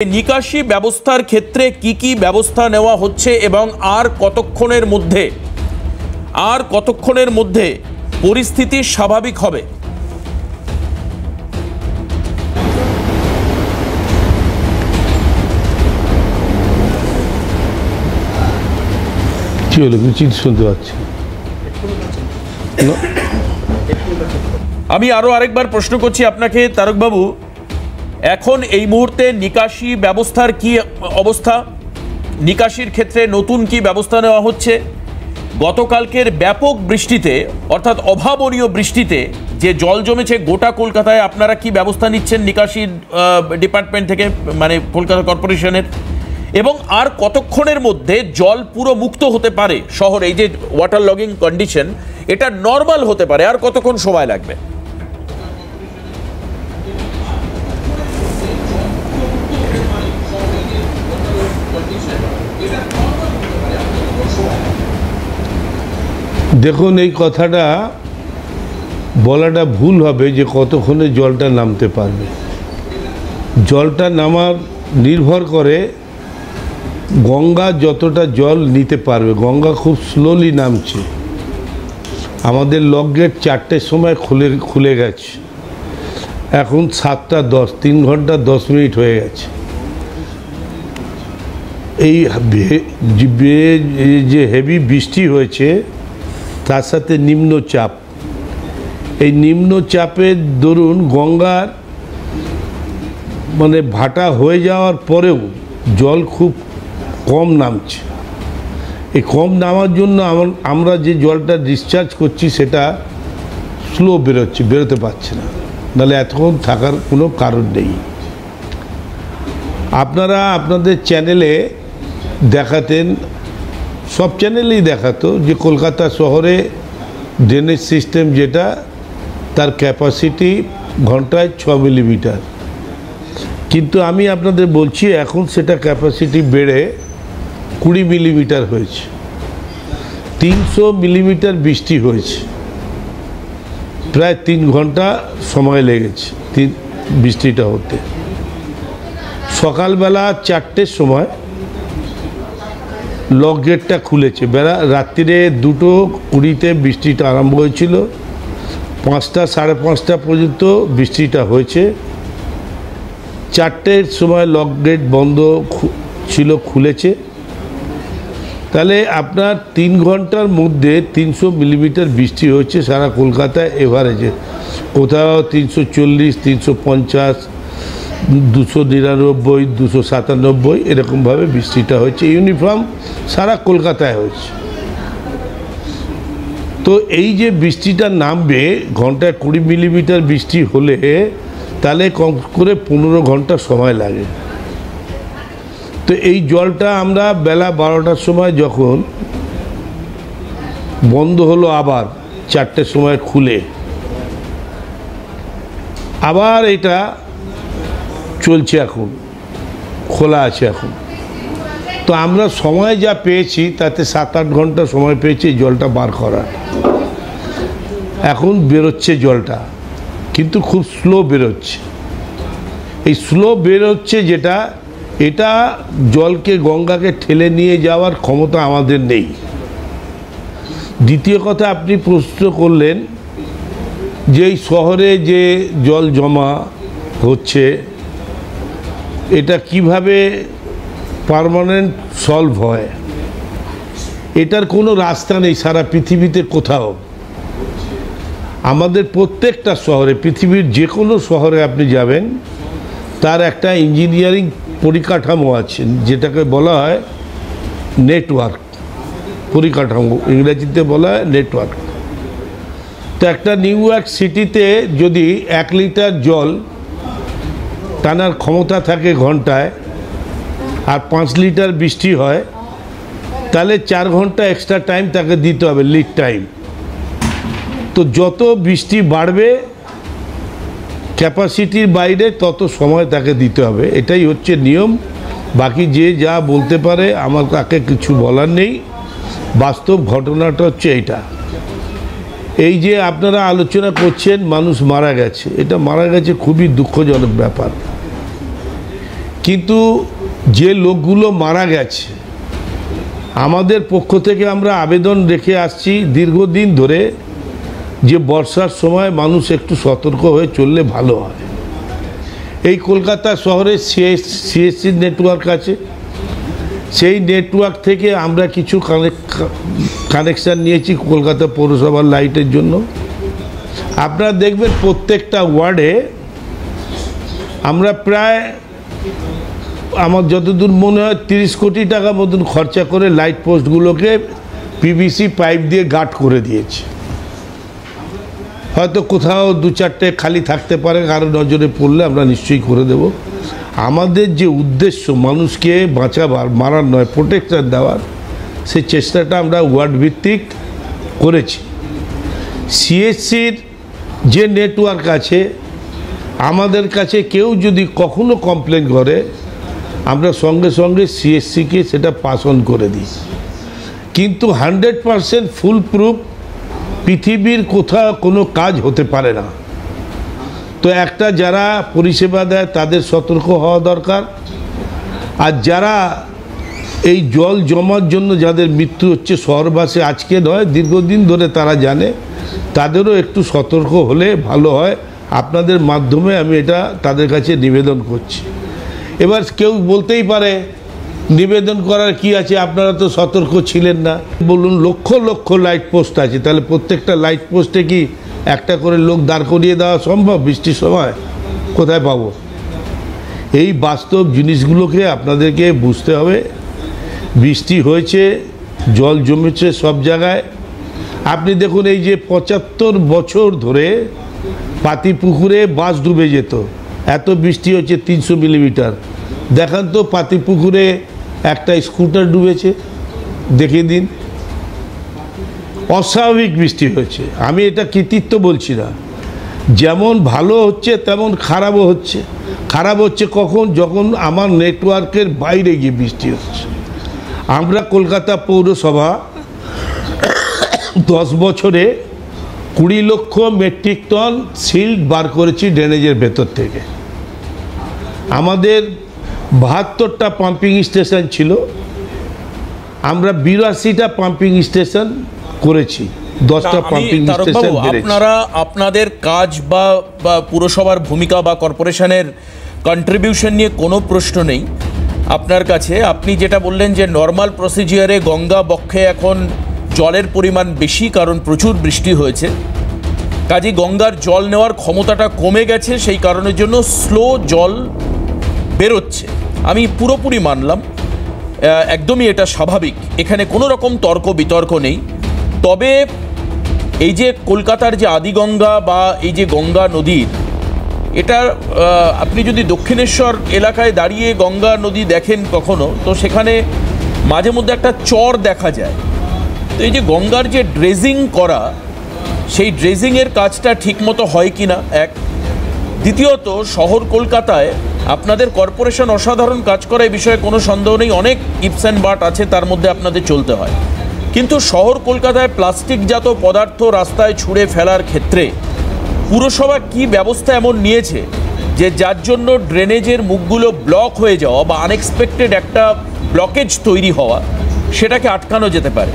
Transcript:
निकाशी व्यवस्थार क्षेत्रे की व्यवस्था नेওয়া হচ্ছে এবং আর কতক্ষণের মধ্যে পরিস্থিতি স্বাভাবিক হবে। কি হলো কিছু শুনতে পাচ্ছি না। আমি আরো আরেকবার প্রশ্ন করছি আপনাকে তারক বাবু, এখন এই মুহূর্তে নিকাশি ব্যবস্থার কি অবস্থা? নিকাশির ক্ষেত্রে নতুন কি ব্যবস্থা নেওয়া হচ্ছে? গতকালকের ব্যাপক বৃষ্টিতে অর্থাৎ অভাবনীয় বৃষ্টিতে যে জল জমেছে গোটা কলকাতায়, আপনারা কি ব্যবস্থা নিচ্ছেন নিকাশি ডিপার্টমেন্ট থেকে, মানে কলকাতা কর্পোরেশনের? এবং আর কতক্ষণের মধ্যে জল পুরো মুক্ত হতে পারে শহরে? এই যে ওয়াটার লগিং কন্ডিশন, এটা নর্মাল হতে পারে, আর কতক্ষণ সময় লাগবে? দেখুন, এই কথাটা বলাটা ভুল হবে যে কতক্ষণে জলটা নামতে পারবে। জলটা নামার নির্ভর করে গঙ্গা যতটা জল নিতে পারবে। গঙ্গা খুব স্লোলি নামছে। আমাদের লক গেট 4টের সময় খুলে গেছে, এখন 7টা 10, 3 ঘন্টা 10 মিনিট হয়ে গেছে। এই যে হেভি বৃষ্টি হয়েছে তার সাথে নিম্নচাপ, এই নিম্নচাপের দরুন গঙ্গার মানে ভাটা হয়ে যাওয়ার পরেও জল খুব কম নামছে। এই কম নামার জন্য আমরা যে জলটা ডিসচার্জ করছি সেটা স্লো বেরোতে পারছে না, নাহলে এতক্ষণ থাকার কোনো কারণ নেই। আপনারা আপনাদের চ্যানেলে দেখাতেন, সব চ্যানেলেই দেখাতো যে কলকাতা শহরে ড্রেনেজ সিস্টেম যেটা, তার ক্যাপাসিটি ঘন্টায় 6 মিলিমিটার, কিন্তু আমি আপনাদের বলছি এখন সেটা ক্যাপাসিটি বেড়ে 20 মিলিমিটার হয়েছে। 300 মিলিমিটার বৃষ্টি হয়েছে, প্রায় 3 ঘন্টা সময় লেগেছে বৃষ্টিটা হতে। সকালবেলা 4টের সময় লক গেটটা খুলেছে, রাত্রিরে 2:20 বৃষ্টিটা আরম্ভ হয়েছিল, 5টা 5:30 পর্যন্ত বৃষ্টিটা হয়েছে। 4টের সময় লক গেট বন্ধ ছিল, খুলেছে। তাহলে আপনার 3 ঘন্টার মধ্যে 300 মিলিমিটার বৃষ্টি হয়েছে সারা কলকাতায় এভারেজে। কোথাও 340, 350, 299, 297 এরকমভাবে বৃষ্টিটা হয়েছে। ইউনিফর্ম সারা কলকাতায় হয়েছে। তো এই যে বৃষ্টিটা নামবে, ঘন্টায় 20 মিলিমিটার বৃষ্টি হলে তাহলে কম করে 15 ঘন্টা সময় লাগে। তো এই জলটা আমরা বেলা 12টার সময় যখন বন্ধ হলো, আবার 4টের সময় খুলে আবার এটা চলছে, এখন খোলা আছে এখন। তো আমরা সময় যা পেয়েছি তাতে 7-8 ঘন্টা সময় পেয়েছি জলটা বার করার। এখন বেরোচ্ছে জলটা, কিন্তু খুব স্লো বেরোচ্ছে। এই স্লো বেরোচ্ছে যেটা, এটা জলকে গঙ্গাকে ঠেলে নিয়ে যাওয়ার ক্ষমতা আমাদের নেই। দ্বিতীয় কথা, আপনি প্রশ্ন করলেন যে এই শহরে যে জল জমা হচ্ছে এটা কিভাবে পার্মানেন্ট সলভ হয়। এটার কোনো রাস্তা নেই সারা পৃথিবীতে কোথাও। আমাদের প্রত্যেকটা শহরে, পৃথিবীর যে কোনো শহরে আপনি যাবেন, তার একটা ইঞ্জিনিয়ারিং পরিকাঠামো আছে, যেটাকে বলা হয় নেটওয়ার্ক পরিকাঠামো, ইংরেজিতে বলা হয় নেটওয়ার্ক। তো একটা নিউ ইয়র্ক সিটিতে যদি 1 লিটার জল টানার ক্ষমতা থাকে ঘন্টায়, আর 5 লিটার বৃষ্টি হয়, তাহলে 4 ঘন্টা এক্সট্রা টাইম তাকে দিতে হবে, লিড টাইম। তো যত বৃষ্টি বাড়বে ক্যাপাসিটির বাইরে তত সময় তাকে দিতে হবে, এটাই হচ্ছে নিয়ম। বাকি যে যা বলতে পারে, আমার কাকে কিছু বলার নেই। বাস্তব ঘটনাটা হচ্ছে এইটা। এই যে আপনারা আলোচনা করছেন মানুষ মারা গেছে, এটা মারা গেছে খুবই দুঃখজনক ব্যাপার, কিন্তু যে লোকগুলো মারা গেছে, আমাদের পক্ষ থেকে আমরা আবেদন রেখে আসছি দীর্ঘদিন ধরে যে বর্ষার সময় মানুষ একটু সতর্ক হয়ে চললে ভালো হয়। এই কলকাতা শহরে সিএসসি নেটওয়ার্ক আছে, সেই নেটওয়ার্ক থেকে আমরা কিছু কানেকশান নিয়েছি কলকাতা পৌরসভার লাইটের জন্য। আপনারা দেখবেন প্রত্যেকটা ওয়ার্ডে আমরা প্রায়, আমার যতদূর মনে হয় 30 কোটি টাকা মতন খরচা করে লাইট পোস্টগুলোকে পিভিসি পাইপ দিয়ে গার্ড করে দিয়েছি। হয়তো কোথাও 2-4টে খালি থাকতে পারে, কারো নজরে পড়লে আমরা নিশ্চয়ই করে দেব। আমাদের যে উদ্দেশ্য মানুষকে বাঁচাবার, মারার নয়, প্রোটেকশন দেওয়ার, সেই চেষ্টাটা আমরা ওয়ার্ড ভিত্তিক করেছি। সিএসসির যে নেটওয়ার্ক আছে, আমাদের কাছে কেউ যদি কখনো কমপ্লেন করে আমরা সঙ্গে সঙ্গে সিএসসিকে সেটা পাস অন করে দিই। কিন্তু 100% ফুল প্রুফ পৃথিবীর কোথাও কোনো কাজ হতে পারে না। তো একটা যারা পরিষেবা দেয় তাদের সতর্ক হওয়া দরকার। আর যারা এই জল জমার জন্য যাদের মৃত্যু হচ্ছে শহরবাসী, আজকে নয় দীর্ঘদিন ধরে তারা জানে, তাদেরও একটু সতর্ক হলে ভালো হয়। আপনাদের মাধ্যমে আমি এটা তাদের কাছে নিবেদন করছি। এবার কেউ বলতেই পারে নিবেদন করার কি আছে, আপনারা তো সতর্ক ছিলেন না। বলুন, লক্ষ লক্ষ লাইট পোস্ট আছে, তাহলে প্রত্যেকটা লাইট পোস্টে কি একটা করে লোক দাঁড় করিয়ে দেওয়া সম্ভব? বৃষ্টির সময় কোথায় পাবো? এই বাস্তব জিনিসগুলোকে আপনাদেরকে বুঝতে হবে। বৃষ্টি হয়েছে, জল জমেছে সব জায়গায়। আপনি দেখুন, এই যে 75 বছর ধরে পাতিপুকুরে বাস ডুবে যেত, এত বৃষ্টি হচ্ছে 300 মিলিমিটার। দেখান তো পাতিপুকুরে একটা স্কুটার ডুবেছে, দেখে দিন। অস্বাভাবিক বৃষ্টি হয়েছে। আমি এটা কৃতিত্ব বলছি না, যেমন ভালো হচ্ছে তেমন খারাপও হচ্ছে। খারাপ হচ্ছে কখন? যখন আমার নেটওয়ার্কের বাইরে গিয়ে বৃষ্টি হচ্ছে। আমরা কলকাতা পৌরসভা 10 বছরে 20 লক্ষ মেট্রিক টন সিল্ট বার করেছি ড্রেনেজের ভেতর থেকে। আমাদের 72টা পাম্পিং স্টেশন ছিল, আমরা 82টা পাম্পিং স্টেশন করেছি, 10টা পাম্পিং স্টেশন বেড়েছে। আপনারা আপনাদের কাজ বা পুরসভার ভূমিকা বা কর্পোরেশনের কন্ট্রিবিউশন নিয়ে কোনো প্রশ্ন নেই আপনার কাছে। আপনি যেটা বললেন যে নর্মাল প্রসিজিয়ারে গঙ্গা বক্ষে এখন জলের পরিমাণ বেশি, কারণ প্রচুর বৃষ্টি হয়েছে, কাজে গঙ্গার জল নেওয়ার ক্ষমতাটা কমে গেছে, সেই কারণের জন্য স্লো জল বেরোচ্ছে। আমি পুরোপুরি মানলাম, একদমই এটা স্বাভাবিক, এখানে কোনো রকম তর্ক বিতর্ক নেই। তবে এই যে কলকাতার যে আদিগঙ্গা বা এই যে গঙ্গা নদীর, এটা আপনি যদি দক্ষিণেশ্বর এলাকায় দাঁড়িয়ে গঙ্গা নদী দেখেন কখনো, তো সেখানে মাঝে মধ্যে একটা চর দেখা যায়। তো এই যে গঙ্গার যে ড্রেজিং করা, সেই ড্রেজিংয়ের কাজটা ঠিকমতো হয় কি না, এক। দ্বিতীয়ত, শহর কলকাতায় আপনাদের কর্পোরেশন অসাধারণ কাজ করে, এই বিষয়ে কোনো সন্দেহ নেই। অনেক ইপস অ্যান্ড বাট আছে, তার মধ্যে আপনাদের চলতে হয়। কিন্তু শহর কলকাতায় প্লাস্টিকজাত পদার্থ রাস্তায় ছুঁড়ে ফেলার ক্ষেত্রে পুরসভা কি ব্যবস্থা এমন নিয়েছে যে যার জন্য ড্রেনেজের মুখগুলো ব্লক হয়ে যাওয়া বা আনএক্সপেক্টেড একটা ব্লকেজ তৈরি হওয়া, সেটাকে আটকানো যেতে পারে?